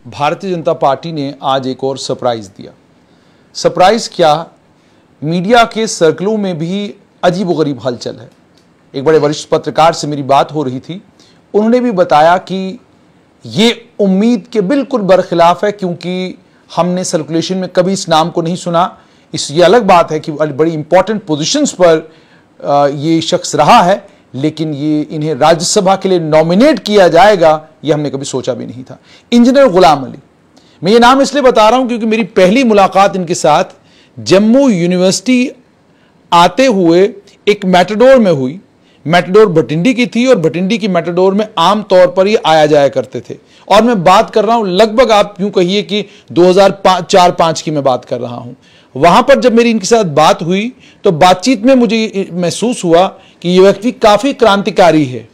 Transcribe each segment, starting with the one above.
Bharatiya Janata party ने आज एक और सरप्राइज दिया। सरप्राइज क्या, मीडिया के सर्कलों में भी अजीबोगरीब हलचल है। एक बड़े वरिष्ठ पत्रकार से मेरी बात हो रही थी, उन्होंने भी बताया कि ये उम्मीद के बिल्कुल बरखिलाफ है, क्योंकि हमने सर्कुलेशन में कभी इस नाम को नहीं सुना। ये अलग बात है कि बड़ी इंपॉर्टेंट पोजीशंस पर ये शख्स रहा है, लेकिन ये इन्हें राज्यसभा के लिए नॉमिनेट किया जाएगा ये हमने कभी सोचा भी नहीं था। इंजीनियर गुलाम अली, मैं ये नाम इसलिए बता रहा हूं क्योंकि मेरी पहली मुलाकात इनके साथ जम्मू यूनिवर्सिटी आते हुए एक मैटाडोर में हुई। मैटाडोर भटिंडी की थी और भटिंडी की मैटाडोर में आमतौर पर ये आया जाया करते थे। और मैं बात कर रहा हूं लगभग, आप यूं कहिए कि 2004-5 की मैं बात कर रहा हूं। वहां पर जब मेरी इनके साथ बात हुई तो बातचीत में मुझे महसूस हुआ कि ये व्यक्ति काफी क्रांतिकारी है,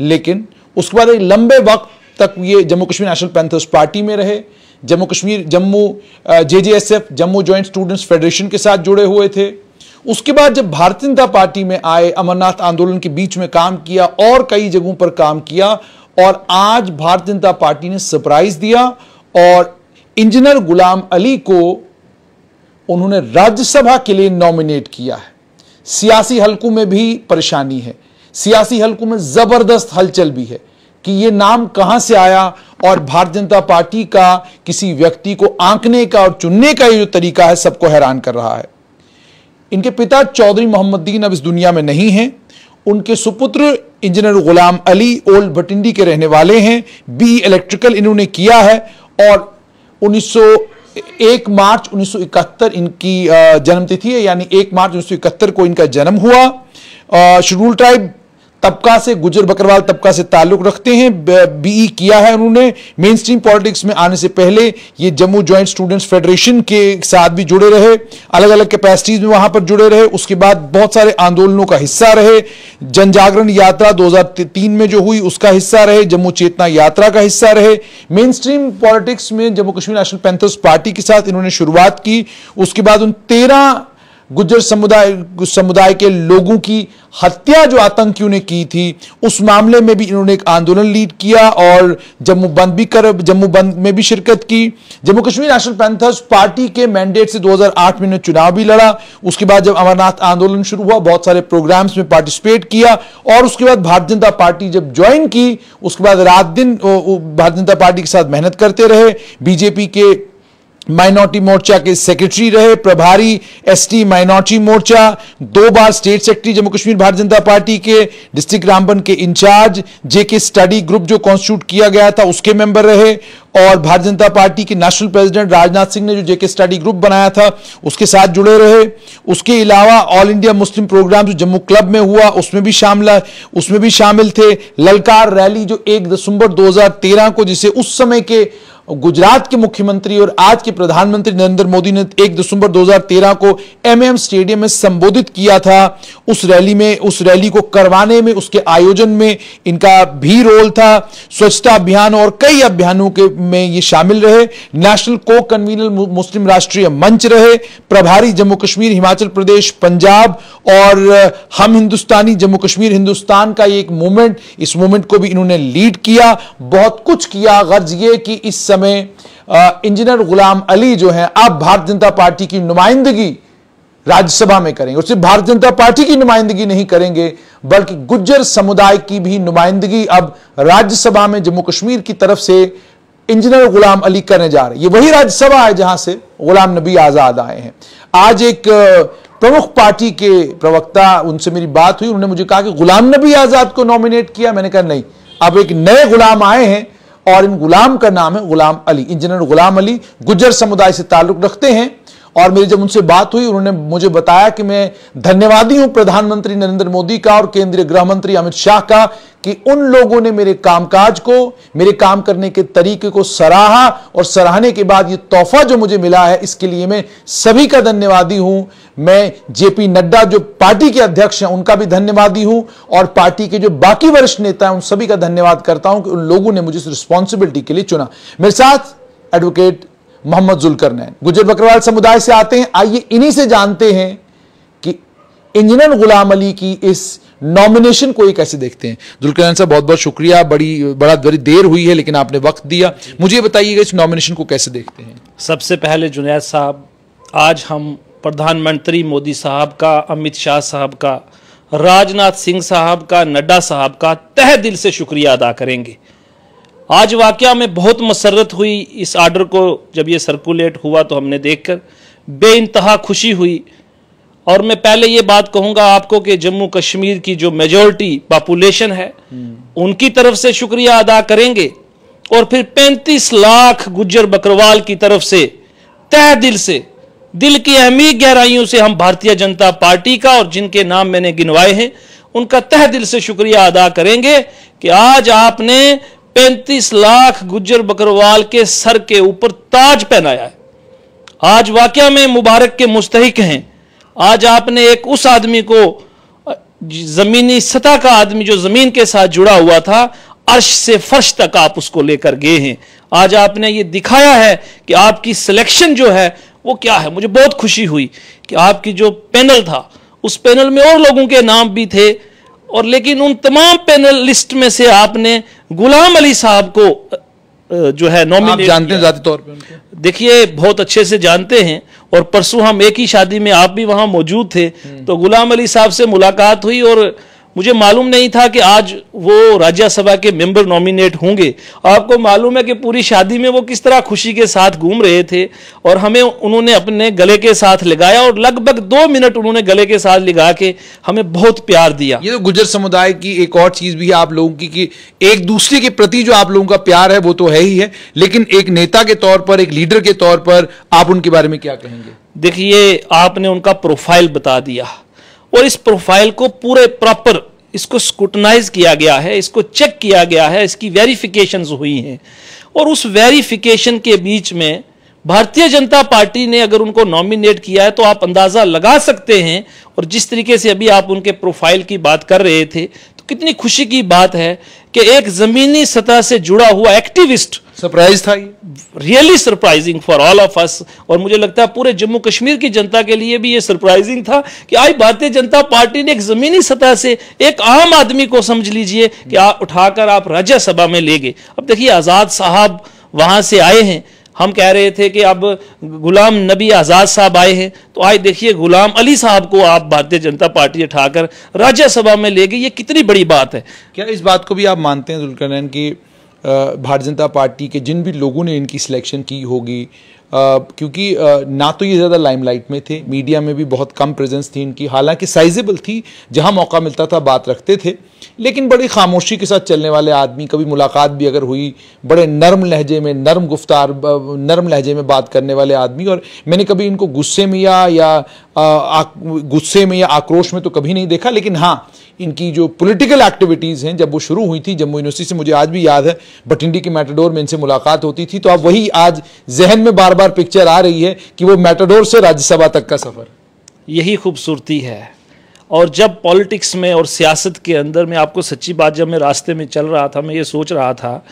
लेकिन उसके बाद एक लंबे वक्त तक ये Jammu Kashmir national panthers party में रहे। Jammu JJSF Jammu joint students federation के साथ जुड़े हुए थे। उसके बाद जब भारतीय जनता पार्टी में आए, अमरनाथ आंदोलन के बीच में काम किया और कई जगहों पर काम किया, और आज भारतीय जनता पार्टी ने सरप्राइज दिया और इंजीनियर गुलाम अली को उन्होंने राज्यसभा के लिए नॉमिनेट किया है। सियासी हलकों में भी परेशानी है, सियासी हलकों में जबरदस्त हलचल भी है कि यह नाम कहां से आया, और भारतीय जनता पार्टी का किसी व्यक्ति को आंकने का और चुनने का ये जो तरीका है सबको हैरान कर रहा है। इनके पिता चौधरी मोहम्मदीन अब इस दुनिया में नहीं हैं। उनके सुपुत्र इंजीनियर गुलाम अली ओल्ड भटिंडी के रहने वाले हैं। BE इलेक्ट्रिकल इन्होंने किया है और 1 मार्च 1971 इनकी जन्मतिथि है, यानी 1 मार्च 1971 को इनका जन्म हुआ। शेड्यूल ट्राइब तबका से, गुजर बकरवाल तबका से ताल्लुक रखते हैं। BE किया है उन्होंने। मेन स्ट्रीम पॉलिटिक्स में आने से पहले ये जम्मू जॉइंट स्टूडेंट्स फेडरेशन के साथ भी जुड़े रहे, अलग अलग कैपेसिटीज में वहां पर जुड़े रहे। उसके बाद बहुत सारे आंदोलनों का हिस्सा रहे। जन जागरण यात्रा 2003 में जो हुई उसका हिस्सा रहे, जम्मू चेतना यात्रा का हिस्सा रहे। मेन स्ट्रीम पॉलिटिक्स में Jammu Kashmir national panthers party के साथ इन्होंने शुरुआत की। उसके बाद उन 13 गुज्जर समुदाय के लोगों की हत्या जो आतंकियों ने की थी, उस मामले में भी इन्होंने एक आंदोलन लीड किया और जम्मू बंद में भी शिरकत की। Jammu Kashmir national panthers party के मैंडेट से 2008 में इन्होंने चुनाव भी लड़ा। उसके बाद जब अमरनाथ आंदोलन शुरू हुआ, बहुत सारे प्रोग्राम्स में पार्टिसिपेट किया, और उसके बाद भारतीय जनता पार्टी जब ज्वाइन की, उसके बाद रात दिन भारतीय जनता पार्टी के साथ मेहनत करते रहे। बीजेपी के माइनॉरिटी मोर्चा के सेक्रेटरी रहे, प्रभारी ST माइनॉरिटी मोर्चा, 2 बार state secretary Jammu Kashmir Bharatiya Janata party के, डिस्ट्रिक्ट रामबन के इंचार्ज, JK स्टडी ग्रुप जो कॉन्स्टिट्यूट किया गया था उसके मेंबर रहे, और भारतीय जनता पार्टी के नेशनल प्रेसिडेंट राजनाथ सिंह ने जो JK स्टडी ग्रुप बनाया था उसके साथ जुड़े रहे। उसके अलावा ऑल इंडिया मुस्लिम प्रोग्राम जो जम्मू क्लब में हुआ उसमें भी शामिल थे। ललकार रैली जो 1 दिसंबर 2013 को, जिसे उस समय के गुजरात के मुख्यमंत्री और आज के प्रधानमंत्री नरेंद्र मोदी ने 1 दिसंबर 2013 को MM स्टेडियम में संबोधित किया था, उस रैली को करवाने में, उसके आयोजन में इनका भी रोल था। स्वच्छता अभियान और कई अभियानों में ये शामिल रहे। नेशनल को कन्वीनर मुस्लिम राष्ट्रीय मंच रहे, प्रभारी जम्मू कश्मीर, हिमाचल प्रदेश, पंजाब, और हम हिंदुस्तानी जम्मू कश्मीर हिंदुस्तान का एक मूवमेंट, इस मूवमेंट को भी इन्होंने लीड किया। बहुत कुछ किया। गर्ज ये कि इस समय इंजीनियर गुलाम अली जो हैं अब भारतीय जनता पार्टी की नुमाइंदगी राज्यसभा में करेंगे, और सिर्फ भारतीय जनता पार्टी की नुमाइंदगी नहीं करेंगे बल्कि गुज्जर समुदाय की भी नुमाइंदगी अब राज्यसभा में जम्मू कश्मीर की तरफ से इंजीनियर गुलाम अली करने जा रहे हैं। ये वही राज्यसभा है जहां से गुलाम नबी आजाद आए हैं। आज एक प्रमुख पार्टी के प्रवक्ता, उनसे मेरी बात हुई, उन्होंने मुझे कहा कि गुलाम नबी आजाद को नॉमिनेट किया। मैंने कहा नहीं, अब एक नए गुलाम आए हैं और इन गुलाम का नाम है गुलाम अली। इंजीनियर गुलाम अली गुज्जर समुदाय से ताल्लुक रखते हैं, और मेरी जब उनसे बात हुई उन्होंने मुझे बताया कि मैं धन्यवादी हूं प्रधानमंत्री नरेंद्र मोदी का और केंद्रीय गृह मंत्री अमित शाह का कि उन लोगों ने मेरे कामकाज को, मेरे काम करने के तरीके को सराहा, और सराहने के बाद ये तोहफा जो मुझे मिला है इसके लिए मैं सभी का धन्यवादी हूं। मैं JP नड्डा जो पार्टी के अध्यक्ष हैं उनका भी धन्यवादी हूं, और पार्टी के जो बाकी वरिष्ठ नेता हैं उन सभी का धन्यवाद करता हूं कि उन लोगों ने मुझे इस रिस्पॉन्सिबिलिटी के लिए चुना। मेरे साथ एडवोकेट मोहम्मद जुल्करनैन गुज्जर बकरवाल समुदाय से आते हैं। आइए इन्हीं से जानते हैं कि इंजीनियर गुलाम अली की इस नॉमिनेशन को ये कैसे देखते हैं? जुल्करनैन साहब बहुत बहुत शुक्रिया, बड़ी देर हुई है लेकिन आपने वक्त दिया। मुझे बताइएगा इस नॉमिनेशन को कैसे देखते हैं? सबसे पहले जुनैद साहब, आज हम प्रधानमंत्री मोदी साहब का, अमित शाह साहब का, राजनाथ सिंह साहब का, नड्डा साहब का तहे दिल से शुक्रिया अदा करेंगे। आज वाकया में बहुत मसरत हुई, इस आर्डर को जब ये सर्कुलेट हुआ तो हमने देखकर बेइंतहा खुशी हुई। और मैं पहले ये बात कहूंगा आपको कि जम्मू कश्मीर की जो मेजॉरिटी पॉपुलेशन है उनकी तरफ से शुक्रिया अदा करेंगे, और फिर 35 लाख गुज्जर बकरवाल की तरफ से तहे दिल से, दिल की अहमी गहराइयों से हम भारतीय जनता पार्टी का और जिनके नाम मैंने गिनवाए हैं उनका तहे दिल से शुक्रिया अदा करेंगे कि आज आपने 35 लाख गुज्जर बकरवाल के सर के ऊपर ताज पहनाया है। आज वाकया में मुबारक के मुस्तहिक हैं। आज आपने एक उस आदमी को, जमीनी सतह का आदमी जो जमीन के साथ जुड़ा हुआ था, अर्श से फर्श तक आप उसको लेकर गए हैं। आज आपने ये दिखाया है कि आपकी सिलेक्शन जो है वो क्या है। मुझे बहुत खुशी हुई कि आपकी जो पैनल था उस पैनल में और लोगों के नाम भी थे, और लेकिन उन तमाम पैनल लिस्ट में से आपने गुलाम अली साहब को जो है नॉमिनेट। आप जानते हैं जाती तौर पे उनको? देखिए, बहुत अच्छे से जानते हैं, और परसों हम एक ही शादी में, आप भी वहां मौजूद थे, तो गुलाम अली साहब से मुलाकात हुई और मुझे मालूम नहीं था कि आज वो राज्यसभा के मेंबर नॉमिनेट होंगे। आपको मालूम है कि पूरी शादी में वो किस तरह खुशी के साथ घूम रहे थे, और हमें उन्होंने अपने गले के साथ लगाया और लगभग 2 मिनट उन्होंने गले के साथ लगा के हमें बहुत प्यार दिया। ये तो गुज्जर समुदाय की एक और चीज भी है आप लोगों की कि एक दूसरे के प्रति जो आप लोगों का प्यार है वो तो है ही है, लेकिन एक नेता के तौर पर, एक लीडर के तौर पर आप उनके बारे में क्या कहेंगे? देखिए, आपने उनका प्रोफाइल बता दिया, और इस प्रोफाइल को पूरे प्रॉपर इसको स्क्रूटनाइज किया गया है, इसको चेक किया गया है, इसकी वेरिफिकेशंस हुई हैं, और उस वेरिफिकेशन के बीच में भारतीय जनता पार्टी ने अगर उनको नॉमिनेट किया है तो आप अंदाजा लगा सकते हैं। और जिस तरीके से अभी आप उनके प्रोफाइल की बात कर रहे थे, तो कितनी खुशी की बात है कि एक जमीनी सतह से जुड़ा हुआ एक्टिविस्ट, सरप्राइज था ये, really surprising for all of us, और मुझे लगता है पूरे जम्मू कश्मीर की जनता के लिए भी ये सरप्राइजिंग था कि आज भारतीय जनता पार्टी ने एक जमीनी सतह से एक आम आदमी को, समझ लीजिए कि आप उठाकर आप राज्यसभा में ले गए। अब देखिए, आजाद साहब वहां से आए हैं, हम कह रहे थे कि अब गुलाम नबी आजाद साहब आए हैं, तो आज देखिए गुलाम अली साहब को आप भारतीय जनता पार्टी उठाकर राज्यसभा में ले गई। ये कितनी बड़ी बात है। क्या इस बात को भी आप मानते हैं जुल्करनैन की भारतीय जनता पार्टी के जिन भी लोगों ने इनकी सिलेक्शन की होगी, क्योंकि ना तो ये ज़्यादा लाइमलाइट में थे, मीडिया में भी बहुत कम प्रेजेंस थी इनकी, हालांकि साइजेबल थी, जहां मौका मिलता था बात रखते थे, लेकिन बड़ी खामोशी के साथ चलने वाले आदमी, कभी मुलाकात भी अगर हुई बड़े नरम लहजे में, नरम गुफ्तार, नरम लहजे में बात करने वाले आदमी। और मैंने कभी इनको गुस्से में या आक्रोश में तो कभी नहीं देखा, लेकिन हाँ, इनकी जो पॉलिटिकल एक्टिविटीज़ हैं जब वो शुरू हुई थी जम्मू यूनिवर्सिटी से, मुझे आज भी याद है भटिंडी के मैटाडोर में इनसे मुलाकात होती थी, तो अब वही आज जहन में बार बार पिक्चर आ रही है कि वो मैटाडोर से राज्यसभा तक का सफ़र। यही खूबसूरती है। और जब पॉलिटिक्स में और सियासत के अंदर, मैं आपको सच्ची बात, जब मैं रास्ते में चल रहा था मैं ये सोच रहा था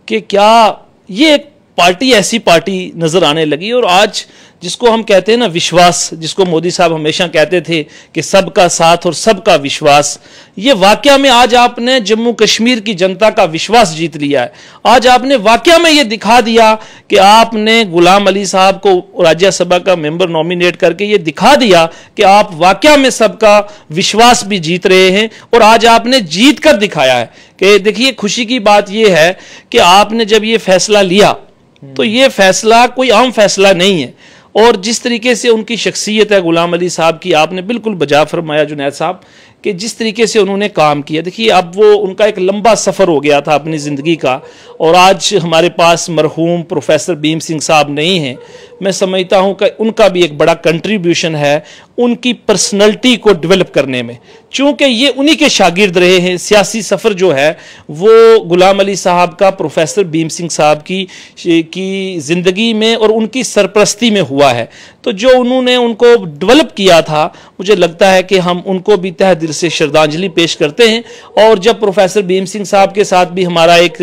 कि क्या ये एक पार्टी ऐसी पार्टी नज़र आने लगी, और आज जिसको हम कहते हैं ना विश्वास, जिसको मोदी साहब हमेशा कहते थे कि सबका साथ और सबका विश्वास, ये वाकया में आज आपने जम्मू कश्मीर की जनता का विश्वास जीत लिया है। आज आपने वाकया में ये दिखा दिया कि आपने गुलाम अली साहब को राज्यसभा का मेंबर नॉमिनेट करके ये दिखा दिया कि आप वाकया में सबका विश्वास भी जीत रहे हैं, और आज आपने जीत कर दिखाया है कि देखिए, खुशी की बात यह है कि आपने जब ये फैसला लिया तो ये फैसला कोई आम फैसला नहीं है, और जिस तरीके से उनकी शख्सियत है गुलाम अली साहब की, आपने बिल्कुल बजा फरमाया जुनैद साहब कि जिस तरीके से उन्होंने काम किया। देखिए, अब वो उनका एक लंबा सफ़र हो गया था अपनी ज़िंदगी का, और आज हमारे पास मरहूम प्रोफेसर भीम सिंह साहब नहीं हैं। मैं समझता हूं कि उनका भी एक बड़ा कंट्रीब्यूशन है उनकी पर्सनैलिटी को डेवलप करने में, चूँकि ये उन्हीं के शागिर्द रहे हैं। सियासी सफ़र जो है वो गुलाम अली साहब का प्रोफेसर भीम सिंह साहब की ज़िंदगी में और उनकी सरपरस्ती में हुआ है। तो जो उन्होंने उनको डेवलप किया था, मुझे लगता है कि हम उनको भी तहे दिल से श्रद्धांजलि पेश करते हैं। और जब प्रोफेसर भीम सिंह साहब के साथ भी हमारा एक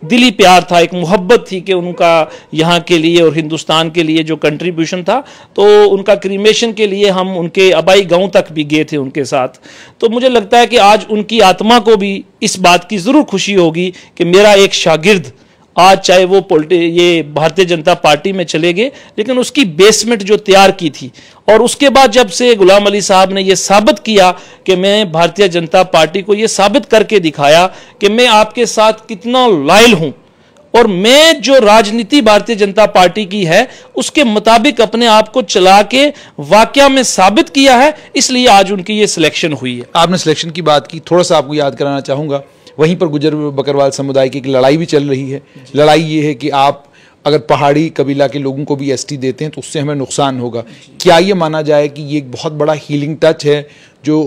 दिली प्यार था, एक मोहब्बत थी कि उनका यहाँ के लिए और हिंदुस्तान के लिए जो कंट्रीब्यूशन था, तो उनका क्रीमेशन के लिए हम उनके आबाई गांव तक भी गए थे उनके साथ। तो मुझे लगता है कि आज उनकी आत्मा को भी इस बात की ज़रूर खुशी होगी कि मेरा एक शागिर्द आज चाहे वो ये भारतीय जनता पार्टी में चले गए, लेकिन उसकी बेसमेंट जो तैयार की थी, और उसके बाद जब से गुलाम अली साहब ने ये साबित किया कि मैं भारतीय जनता पार्टी को ये साबित करके दिखाया कि मैं आपके साथ कितना लॉयल हूं और मैं जो राजनीति भारतीय जनता पार्टी की है उसके मुताबिक अपने आप को चला के वाकया में साबित किया है, इसलिए आज उनकी ये सिलेक्शन हुई है। आपने सिलेक्शन की बात की, थोड़ा सा आपको याद कराना चाहूंगा, वहीं पर गुजर बकरवाल समुदाय की एक लड़ाई भी चल रही है। लड़ाई ये है कि आप अगर पहाड़ी कबीला के लोगों को भी एसटी देते हैं तो उससे हमें नुकसान होगा। क्या ये माना जाए कि ये एक बहुत बड़ा हीलिंग टच है जो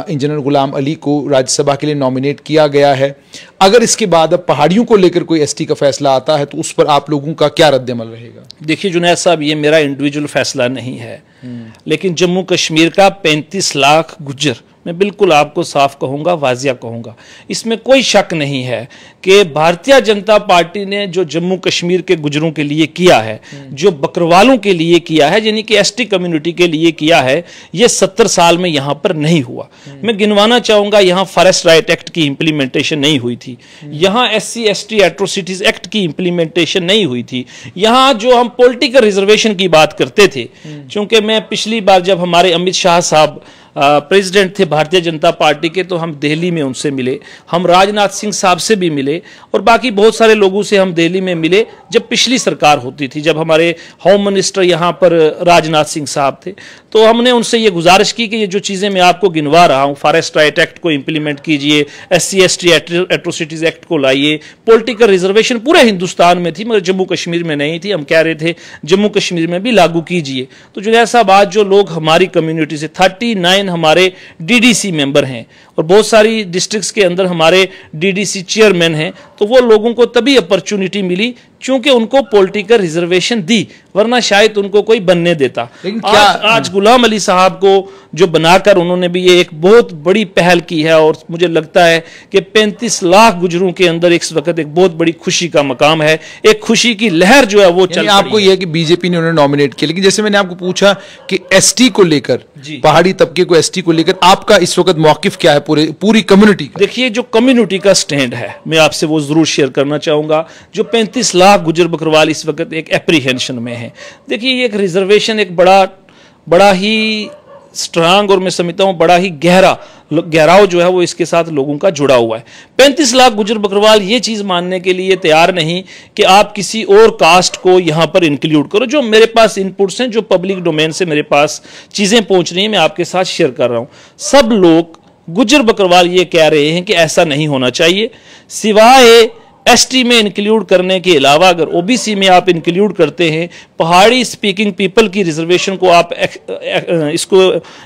इंजीनियर गुलाम अली को राज्यसभा के लिए नॉमिनेट किया गया है? अगर इसके बाद अब पहाड़ियों को लेकर कोई एसटी का फैसला आता है तो उस पर आप लोगों का क्या रद्द-ए-अमल रहेगा? देखिए जुनैद साहब, ये मेरा इंडिविजुअल फैसला नहीं है, लेकिन जम्मू कश्मीर का 35 लाख गुज्जर, मैं बिल्कुल आपको साफ कहूंगा, वाजिया कहूंगा, इसमें कोई शक नहीं है कि भारतीय जनता पार्टी ने जो जम्मू कश्मीर के गुजरों के लिए किया है, जो बकरवालों के लिए किया है, यानी कि एसटी कम्युनिटी के लिए किया है, ये 70 साल में यहां पर नहीं हुआ। मैं गिनवाना चाहूंगा, यहां फॉरेस्ट राइट एक्ट की इंप्लीमेंटेशन नहीं हुई थी, यहां SC ST एट्रोसिटीज एक्ट की इंप्लीमेंटेशन नहीं हुई थी, यहां जो हम पॉलिटिकल रिजर्वेशन की बात करते थे, क्योंकि मैं पिछली बार जब हमारे अमित शाह साहब प्रेसिडेंट थे भारतीय जनता पार्टी के, तो हम दिल्ली में उनसे मिले, हम राजनाथ सिंह साहब से भी मिले और बाकी बहुत सारे लोगों से हम दिल्ली में मिले जब पिछली सरकार होती थी, जब हमारे होम मिनिस्टर यहाँ पर राजनाथ सिंह साहब थे। तो हमने उनसे ये गुजारिश की कि ये जो चीज़ें मैं आपको गिनवा रहा हूँ, फॉरेस्ट राइट एक्ट को इंप्लीमेंट कीजिए, SC ST एट्रोसिटीज एक्ट को लाइए, पॉलिटिकल रिजर्वेशन पूरे हिंदुस्तान में थी मगर जम्मू कश्मीर में नहीं थी, हम कह रहे थे जम्मू कश्मीर में भी लागू कीजिए। तो जुनैद साहब, आज जो लोग हमारी कम्युनिटी से 39 हमारे DDC मेंबर हैं और बहुत सारी डिस्ट्रिक्ट्स के अंदर हमारे DDC चेयरमैन हैं, तो वो लोगों को तभी अपॉर्चुनिटी मिली क्योंकि उनको पॉलिटिकल रिजर्वेशन दी, वरना शायद उनको कोई बनने देता। लेकिन क्या आज गुलाम अली साहब को जो बनाकर उन्होंने भी ये एक बहुत बड़ी पहल की है और मुझे लगता है कि 35 लाख गुजरों के अंदर इस वक्त एक बहुत बड़ी खुशी का मकाम है, एक खुशी की लहर जो है वो चल। आपको यह है कि बीजेपी ने उन्हें नॉमिनेट किया, लेकिन जैसे मैंने आपको पूछा कि एसटी को लेकर, पहाड़ी तबके को एसटी को लेकर आपका इस वक्त मौकिफ क्या है पूरी कम्युनिटी का? देखिए, जो कम्युनिटी का स्टैंड है मैं आपसे वो जरूर शेयर करना चाहूंगा। जो 35 लाख गुजर बकरवाल इस वक्त एक एप्रीहेंशन में है। देखिए, ये एक रिजर्वेशन एक बड़ा ही स्ट्रांग और मैं समझता हूं बड़ा ही गहराव जो है वो इसके साथ लोगों का जुड़ा हुआ है। 35 लाख गुजर बकरवाल ये चीज मानने के लिए तैयार नहीं कि आप किसी और कास्ट को यहां पर इंक्लूड करो। जो मेरे पास इनपुट्स हैं, जो पब्लिक डोमेन से मेरे पास चीजें पहुंच रही हैं, मैं आपके साथ शेयर कर रहा हूं। सब लोग गुजर बकरवाल ये कह रहे हैं कि ऐसा नहीं होना चाहिए, सिवाय एसटी में इंक्लूड करने के अलावा अगर ओबीसी में आप इंक्लूड करते हैं, पहाड़ी स्पीकिंग पीपल की रिजर्वेशन को आप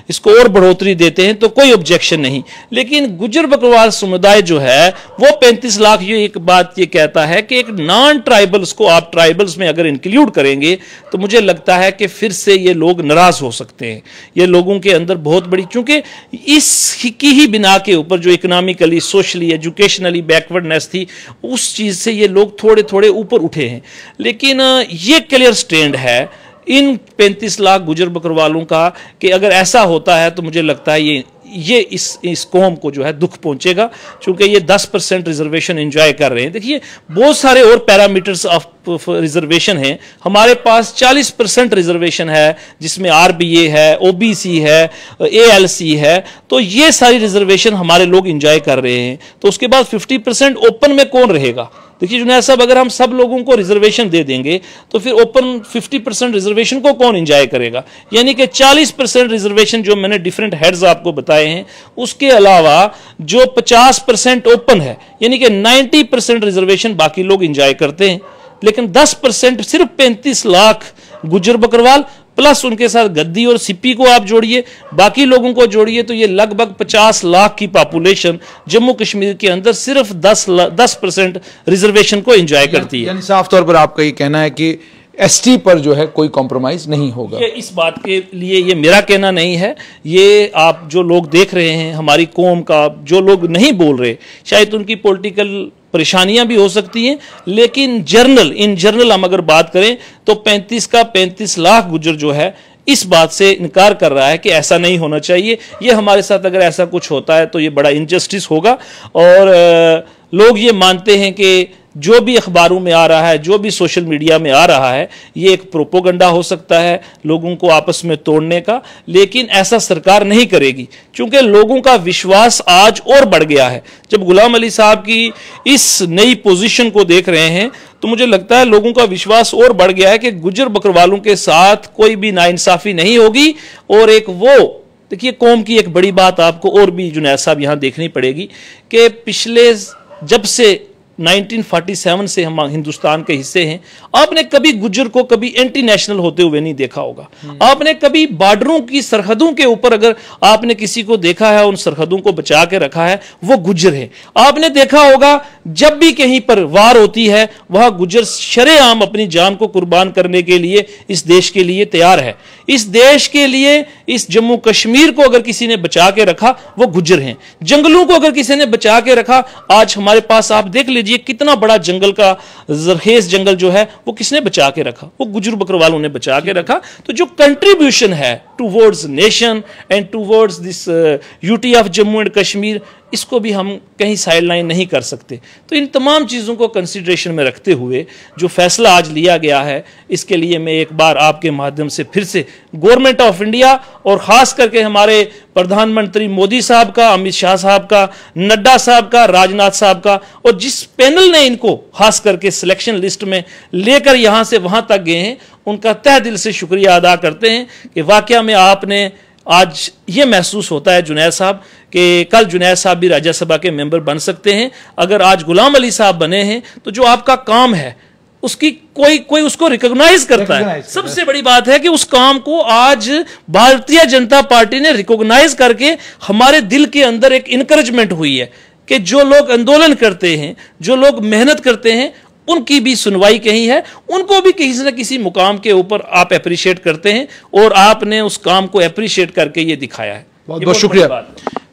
इसको और बढ़ोतरी देते हैं तो कोई ऑब्जेक्शन नहीं। लेकिन गुजर बकरवाल समुदाय जो है वो 35 लाख ये एक बात ये कहता है कि एक नॉन ट्राइबल्स को आप ट्राइबल्स में अगर इंक्लूड करेंगे तो मुझे लगता है कि फिर से ये लोग नाराज हो सकते हैं। ये लोगों के अंदर बहुत बड़ी, क्योंकि इसकी ही बिना के ऊपर जो इकोनॉमिकली, सोशली, एजुकेशनली बैकवर्डनेस थी, उस चीज से ये लोग थोड़े थोड़े ऊपर उठे हैं। लेकिन ये क्लियर स्टैंड है इन 35 लाख गुजर बकरवालों का कि अगर ऐसा होता है तो मुझे लगता है ये इस कौम को जो है दुख पहुंचेगा, क्योंकि ये 10% रिजर्वेशन एंजॉय कर रहे हैं। देखिए, बहुत सारे और पैरामीटर्स ऑफ रिजर्वेशन हैं। हमारे पास 40% रिजर्वेशन है, जिसमें RBA है, OBC है, ALC है, तो ये सारी रिजर्वेशन हमारे लोग एंजॉय कर रहे हैं। तो उसके बाद 50% ओपन में कौन रहेगा? देखिए जुनैद साहब, अगर हम सब लोगों को रिजर्वेशन दे देंगे तो फिर ओपन 50% रिजर्वेशन को कौन एंजॉय करेगा? यानी कि 40% रिजर्वेशन जो मैंने डिफरेंट हेड्स आपको बताए हैं, उसके अलावा जो 50% ओपन है, यानी कि 90% रिजर्वेशन बाकी लोग एंजॉय करते हैं। लेकिन 10% सिर्फ 35 लाख गुजर बकरवाल प्लस उनके साथ गद्दी और सिप्पी को आप जोड़िए, बाकी लोगों को जोड़िए, तो ये लगभग 50 लाख की पॉपुलेशन जम्मू कश्मीर के अंदर सिर्फ 10% रिजर्वेशन को एंजॉय करती है। यानी साफ तौर पर आपका ये कहना है कि एसटी पर जो है कोई कॉम्प्रोमाइज नहीं होगा। ये इस बात के लिए ये मेरा कहना नहीं है, ये आप जो लोग देख रहे हैं हमारी कौम का, जो लोग नहीं बोल रहे, शायद उनकी पॉलिटिकल परेशानियां भी हो सकती हैं, लेकिन इन जनरल हम अगर बात करें तो 35 लाख गुज्जर जो है इस बात से इनकार कर रहा है कि ऐसा नहीं होना चाहिए। ये हमारे साथ अगर ऐसा कुछ होता है तो ये बड़ा इनजस्टिस होगा। और लोग ये मानते हैं कि जो भी अखबारों में आ रहा है, जो भी सोशल मीडिया में आ रहा है, ये एक प्रोपोगंडा हो सकता है लोगों को आपस में तोड़ने का, लेकिन ऐसा सरकार नहीं करेगी, क्योंकि लोगों का विश्वास आज और बढ़ गया है। जब गुलाम अली साहब की इस नई पोजीशन को देख रहे हैं तो मुझे लगता है लोगों का विश्वास और बढ़ गया है कि गुज्जर बकरवालों के साथ कोई भी नाइंसाफी नहीं होगी। और एक वो देखिए, कौम की एक बड़ी बात आपको और भी जुनैद साहब यहां देखनी पड़ेगी कि पिछले जब से 1947 से हम हिंदुस्तान के हिस्से हैं, आपने कभी गुज्जर को कभी एंटी नेशनल होते हुए नहीं देखा होगा। आपने कभी बॉर्डरों की सरहदों के ऊपर अगर आपने किसी को देखा है, उन सरहदों को बचा के रखा है, वो गुज्जर है। आपने देखा होगा जब भी कहीं पर वार होती है वहां गुज्जर शरेआम अपनी जान को कुर्बान करने के लिए इस देश के लिए तैयार है। इस देश के लिए, इस जम्मू कश्मीर को अगर किसी ने बचा के रखा वो गुज्जर हैं। जंगलों को अगर किसी ने बचा के रखा, आज हमारे पास आप देख लीजिए कितना बड़ा जंगल का जरखेज जंगल जो है वो किसने बचा के रखा, वो गुज्जर बकरवालों ने बचा के रखा। तो जो कंट्रीब्यूशन है towards nation and towards this UT of Jammu and Kashmir, इसको भी हम कहीं साइडलाइन नहीं कर सकते। तो इन तमाम चीज़ों को कंसिडरेशन में रखते हुए जो फैसला आज लिया गया है, इसके लिए मैं एक बार आपके माध्यम से फिर से गवर्नमेंट ऑफ इंडिया और ख़ास करके हमारे प्रधानमंत्री मोदी साहब का, अमित शाह साहब का, नड्डा साहब का, राजनाथ साहब का, और जिस पैनल ने इनको खास करके सिलेक्शन लिस्ट में लेकर यहाँ से वहाँ तक गए हैं, उनका तहे दिल से शुक्रिया अदा करते हैं कि वाकया में आपने आज ये महसूस होता है जुनैद साहब कि कल जुनैद साहब भी राज्यसभा के मेंबर बन सकते हैं। अगर आज गुलाम अली साहब बने हैं तो जो आपका काम है उसकी कोई उसको रिकॉग्नाइज करता है। सबसे बड़ी बात है कि उस काम को आज भारतीय जनता पार्टी ने रिकॉग्नाइज करके हमारे दिल के अंदर एक इनकरेजमेंट हुई है कि जो लोग आंदोलन करते हैं, जो लोग मेहनत करते हैं, उनकी भी सुनवाई कहीं है, उनको भी किसी न किसी मुकाम के ऊपर आप अप्रिशिएट करते हैं और आपने उस काम को अप्रिशिएट करके ये दिखाया है। बहुत बहुत शुक्रिया।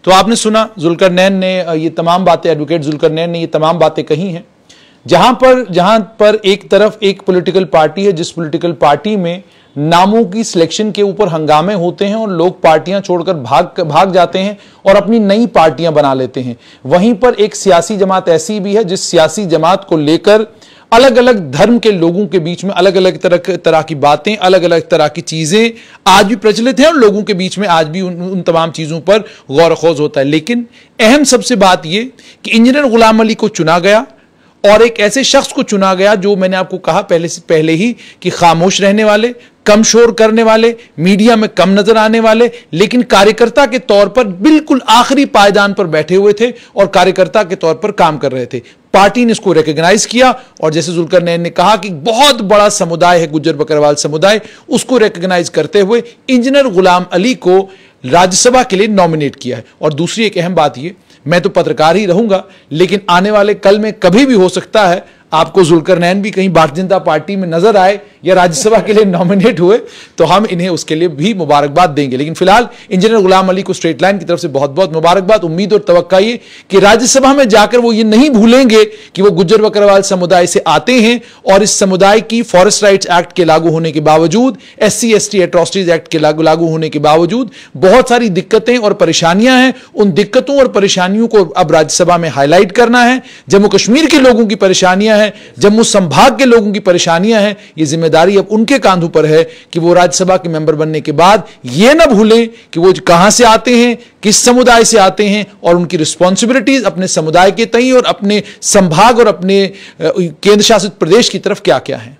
तो आपने सुना जुल्करनैन ने ये तमाम बातें, एडवोकेट जुल्करनैन ने ये तमाम बातें कही हैं। जहां पर एक तरफ एक पॉलिटिकल पार्टी है जिस पॉलिटिकल पार्टी में नामों की सिलेक्शन के ऊपर हंगामे होते हैं और लोग पार्टियां छोड़कर भाग जाते हैं और अपनी नई पार्टियां बना लेते हैं, वहीं पर एक सियासी जमात ऐसी भी है जिस सियासी जमात को लेकर अलग अलग धर्म के लोगों के बीच में अलग अलग तरह की बातें, अलग अलग तरह की चीजें आज भी प्रचलित हैं और लोगों के बीच में आज भी उन तमाम चीजों पर गौर खोज होता है। लेकिन अहम सबसे बात यह कि इंजीनियर गुलाम अली को चुना गया और एक ऐसे शख्स को चुना गया जो मैंने आपको कहा पहले ही कि खामोश रहने वाले, कम शोर करने वाले, मीडिया में कम नजर आने वाले, लेकिन कार्यकर्ता के तौर पर बिल्कुल आखिरी पायदान पर बैठे हुए थे और कार्यकर्ता के तौर पर काम कर रहे थे। पार्टी ने इसको रिकॉग्नाइज किया और जैसे जुल्करनैन ने कहा कि बहुत बड़ा समुदाय है गुज्जर बकरवाल समुदाय, उसको रिकॉग्नाइज करते हुए इंजीनियर गुलाम अली को राज्यसभा के लिए नॉमिनेट किया है। और दूसरी एक अहम बात यह, मैं तो पत्रकार ही रहूंगा, लेकिन आने वाले कल में कभी भी हो सकता है आपको जुल्करनैन भी कहीं भारतीय जनता पार्टी में नजर आए या राज्यसभा के लिए नॉमिनेट हुए तो हम इन्हें उसके लिए भी मुबारकबाद देंगे। लेकिन फिलहाल इंजीनियर गुलाम अली को स्ट्रेट लाइन की तरफ से बहुत बहुत मुबारकबाद। उम्मीद और तवक्का ये कि राज्यसभा में जाकर वो ये नहीं भूलेंगे कि वो गुज्जर बकरवाल समुदाय से आते हैं और इस समुदाय की फॉरेस्ट राइट्स एक्ट के लागू होने के बावजूद, SC/ST एट्रोसिटीज एक्ट के लागू होने के बावजूद बहुत सारी दिक्कतें और परेशानियां हैं। उन दिक्कतों और परेशानियों को अब राज्यसभा में हाईलाइट करना है। जम्मू कश्मीर के लोगों की परेशानियां हैं, जम्मू संभाग के लोगों की परेशानियां हैं, ये जिम्मेदारी अब उनके कांधों पर है कि वो राज्यसभा के मेंबर बनने के बाद ये ना भूलें कि वो कहां से आते हैं, किस समुदाय से आते हैं और उनकी रिस्पॉन्सिबिलिटीज अपने समुदाय के तई और अपने संभाग और अपने केंद्र शासित प्रदेश की तरफ क्या क्या है।